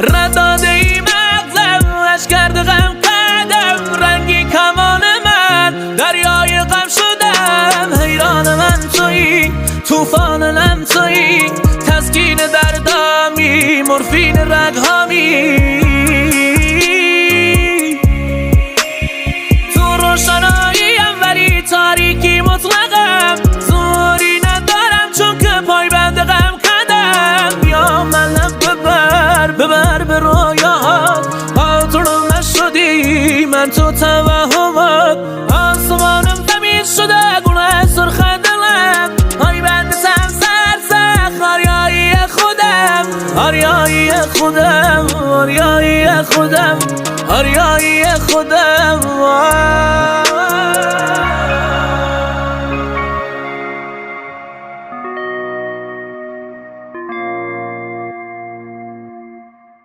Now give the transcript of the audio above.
رداده ای مغزم اش کرده غم قدم رنگی کمان من دریای غم شدم حیران من تویی توفان لم تویی تسکین دردامی مورفین رگهامی تو روشناییم ولی تاریکی مطلقم زوری ندارم چون که پای بند غم کردم بیا منم ببر به رویات آتونم نشدی من تو توهمات آسمانم تمیز شده گونه سرخ دلم پای بند سرسخت آریایی خودم آریایی خودم آریایی خودم آریایی خودم